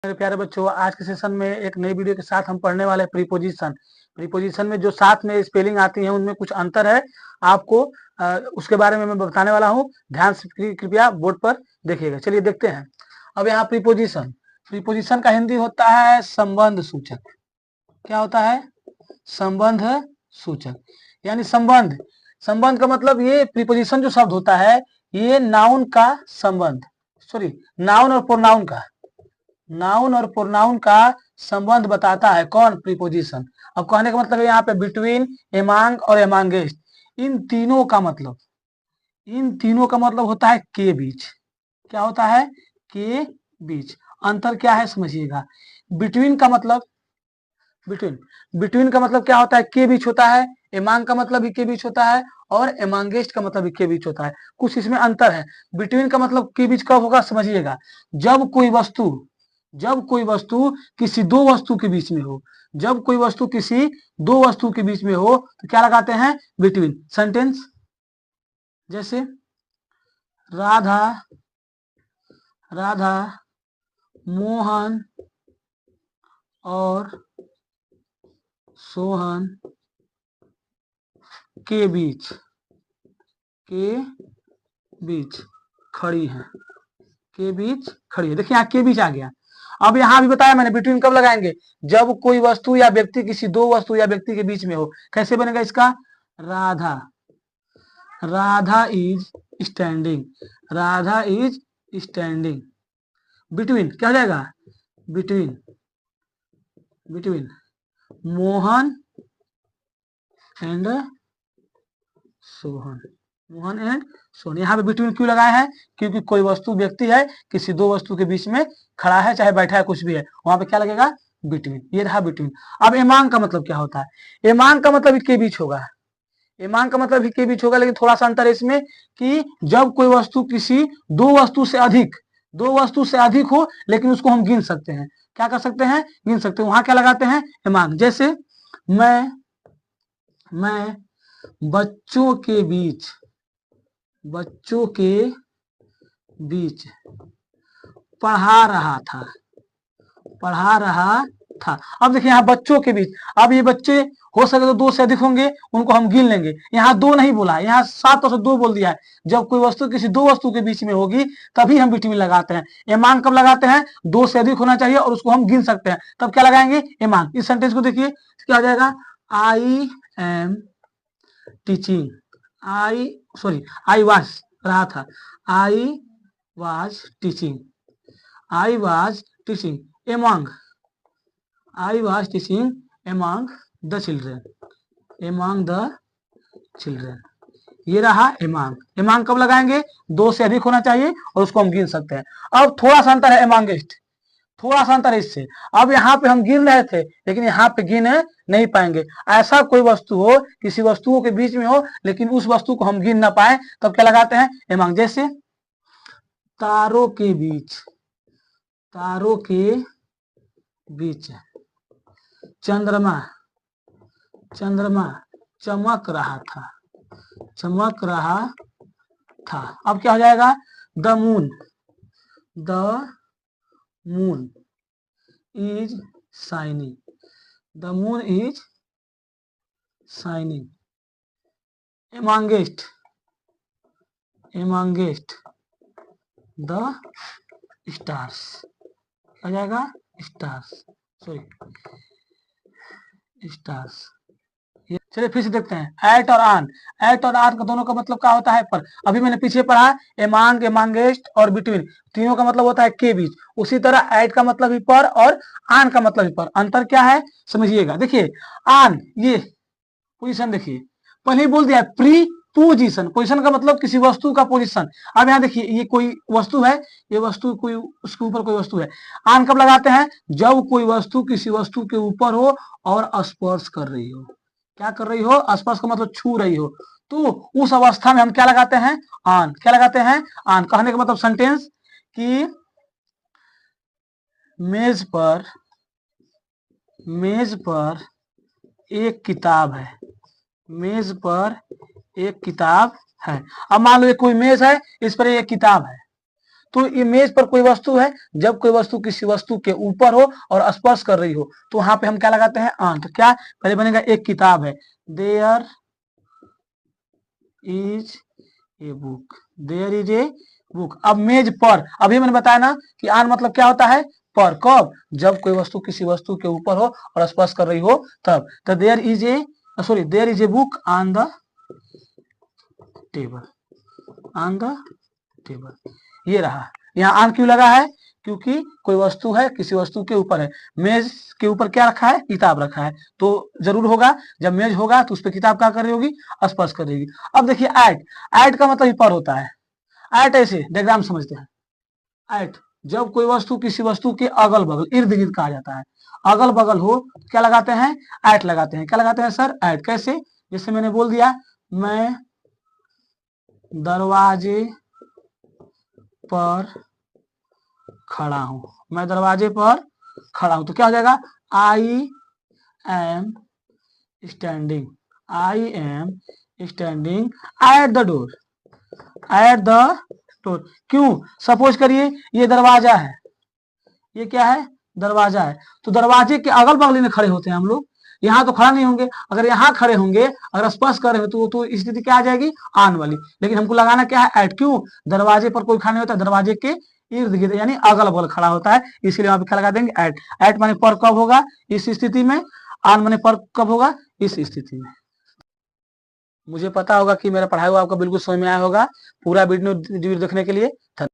मेरे प्यारे बच्चों, आज के सेशन में एक नई वीडियो के साथ हम पढ़ने वाले हैं प्रीपोजिशन। प्रीपोजिशन में जो साथ में स्पेलिंग आती है उनमें कुछ अंतर है। आपको उसके बारे में मैं बताने वाला हूँ। ध्यान से कृपया बोर्ड पर देखिएगा। चलिए देखते हैं। अब यहाँ प्रीपोजिशन, प्रीपोजिशन का हिंदी होता है संबंध सूचक। क्या होता है? संबंध सूचक, यानी संबंध। संबंध का मतलब ये प्रीपोजिशन जो शब्द होता है ये नाउन का संबंध, सॉरी नाउन और प्रोनाउन का, नाउन और प्रोनाउन का संबंध बताता है। कौन? प्रीपोजिशन। अब कहने का मतलब है यहाँ पे बिटवीन, एमांग और एमांगेस्ट, इन तीनों का मतलब, इन तीनों का मतलब होता है के बीच। क्या होता है? के बीच। अंतर क्या है समझिएगा। बिटवीन का मतलब, बिटवीन, बिटवीन का मतलब क्या होता है? के बीच होता है। एमांग का मतलब भी के बीच होता है और एमांगेस्ट का मतलब भी के बीच होता है। कुछ इसमें अंतर है। बिटवीन का मतलब के बीच कब होगा समझिएगा, जब कोई वस्तु, जब कोई वस्तु किसी दो वस्तु के बीच में हो, जब कोई वस्तु किसी दो वस्तु के बीच में हो तो क्या लगाते हैं? बिटवीन। सेंटेंस जैसे राधा, राधा मोहन और सोहन के बीच, के बीच खड़ी है, के बीच खड़ी है। देखिए यहाँ के बीच आ गया। अब यहाँ भी बताया मैंने बिटवीन कब लगाएंगे? जब कोई वस्तु या व्यक्ति किसी दो वस्तु या व्यक्ति के बीच में हो। कैसे बनेगा इसका? Radha, Radha is standing, Radha is standing. Between क्या हो जाएगा? Between, between Mohan and Sohan, Mohan and Sohan. यहाँ पे बिटवीन क्यों लगाए हैं? क्योंकि कोई वस्तु व्यक्ति है किसी दो वस्तु के बीच में खड़ा है, चाहे बैठा है, कुछ भी है, वहां पे क्या लगेगा? बिटवीन। ये रहा बिटवीन। अब एमांग का मतलब क्या होता है? एमांग का मतलब के बीच होगा। एमांग का मतलब के बीच होगा, लेकिन थोड़ा सा अंतर है इसमें कि जब कोई वस्तु किसी दो वस्तु से अधिक, दो वस्तु से अधिक हो लेकिन उसको हम गिन सकते हैं। क्या कर सकते हैं? गिन सकते हैं। वहां क्या लगाते हैं? एमांग। जैसे मैं बच्चों के बीच, बच्चों के बीच पढ़ा रहा था, पढ़ा रहा था। अब देखिए यहाँ बच्चों के बीच, अब ये बच्चे हो सके तो दो से अधिक होंगे, उनको हम गिन लेंगे। यहाँ दो नहीं बोला, यहाँ सात और दो बोल दिया है। जब कोई वस्तु किसी दो वस्तु के बीच में होगी तभी हम बिटवीन लगाते हैं। एमांग कब लगाते हैं? दो से अधिक होना चाहिए और उसको हम गिन सकते हैं, तब क्या लगाएंगे? एमांग। इस सेंटेंस को देखिए क्या हो जाएगा? I am teaching, I was रहा था, I was teaching, I was teaching among, I was teaching among the children, among the children. ये रहा एमंग। एमंग कब लगाएंगे? दो से अधिक होना चाहिए और उसको हम गिन सकते हैं। अब थोड़ा सा अंतर है एमंगेस्ट, थोड़ा सा अंतर है इससे। अब यहाँ पे हम गिन रहे थे लेकिन यहाँ पे गिन नहीं पाएंगे। ऐसा कोई वस्तु हो किसी वस्तुओं के बीच में हो लेकिन उस वस्तु को हम गिन ना पाए, तब क्या लगाते हैं? एमंग। जैसे तारों के बीच, तारों के बीच चंद्रमा, चंद्रमा चमक रहा था, चमक रहा था। अब क्या हो जाएगा? The moon, the moon is shining, the moon is shining amongst, amongst the stars. आ जाएगा स्टार्स, सॉरी स्टार्स। चलिए फिर से देखते हैं। एट और आन, एट और आन का दोनों का मतलब क्या होता है? पर। अभी मैंने पीछे पढ़ा एमांग, एमांगेस्ट और बिटवीन, तीनों का मतलब होता है के बीच। उसी तरह एट का मतलब भी पर और आन का मतलब भी पर। अंतर क्या है समझिएगा। देखिए आन, ये पोजीशन देखिए, पहले ही बोल दिया प्री पोजीशन। पोजीशन का मतलब किसी वस्तु का पोजीशन। अब यहाँ देखिए ये कोई वस्तु है, ये वस्तु कोई, उसके ऊपर कोई वस्तु है। आन कब लगाते हैं? जब कोई वस्तु किसी वस्तु के ऊपर हो और स्पर्श कर रही हो। क्या कर रही हो? स्पर्श का मतलब छू रही हो, तो उस अवस्था में हम क्या लगाते हैं? आन। क्या लगाते हैं? आन। कहने का मतलब सेंटेंस कि मेज पर, मेज पर एक किताब है, मेज पर एक किताब है। अब मान लो कोई मेज है, इस पर एक किताब है, तो इमेज पर कोई वस्तु है, जब कोई वस्तु किसी वस्तु के ऊपर हो और स्पर्श कर रही हो तो वहां पे हम क्या लगाते हैं, ऑन। तो क्या पहले बनेगा, एक किताब है, there is a book, there is a book. अब मेज पर, अभी मैंने बताया ना कि ऑन मतलब क्या होता है, पर। कब, जब कोई वस्तु किसी वस्तु के ऊपर हो और स्पर्श कर रही हो तब। तो there is a, sorry, there is a book on the table, on the table, ये रहा। यहाँ ऑन क्यों लगा है, क्योंकि कोई वस्तु है, किसी वस्तु के ऊपर है। मेज के ऊपर क्या रखा है, किताब रखा है, तो जरूर होगा, जब मेज होगा तो उस पर किताब क्या कर रही होगी, स्पर्श कर रही होगी। अब देखिए एट, एट का मतलब पर होता है। एट ऐसे डायग्राम समझते हैं। एट, जब कोई वस्तु किसी वस्तु के अगल बगल, इर्द गिर्द कहा जाता है, अगल बगल हो क्या लगाते हैं, एट लगाते हैं। क्या लगाते हैं सर, एट। कैसे, जैसे मैंने बोल दिया, मैं दरवाजे पर खड़ा हूं, मैं दरवाजे पर खड़ा हूं, तो क्या हो जाएगा, I am standing, I am standing at the door, at the door. क्यों, सपोज करिए ये दरवाजा है, ये क्या है, दरवाजा है, तो दरवाजे के अगल बगल में खड़े होते हैं हम लोग, यहाँ तो खड़ा नहीं होंगे। अगर यहाँ खड़े होंगे, अगर स्पर्श कर रहे हो तो स्थिति क्या आ जाएगी, आन वाली। लेकिन हमको लगाना क्या है, एट। क्यों, दरवाजे पर कोई खड़ा नहीं होता, दरवाजे के इर्द गिर्द यानी अगल बगल खड़ा होता है, इसलिए वहां पे क्या लगा देंगे, एट। एट माने पर कब होगा, इस स्थिति में। आन माने पर कब होगा, इस स्थिति में। मुझे पता होगा कि मेरा पढ़ाई हुआ आपको बिल्कुल समझ में आया होगा। पूरा वीडियो देखने के लिए धन्यवाद।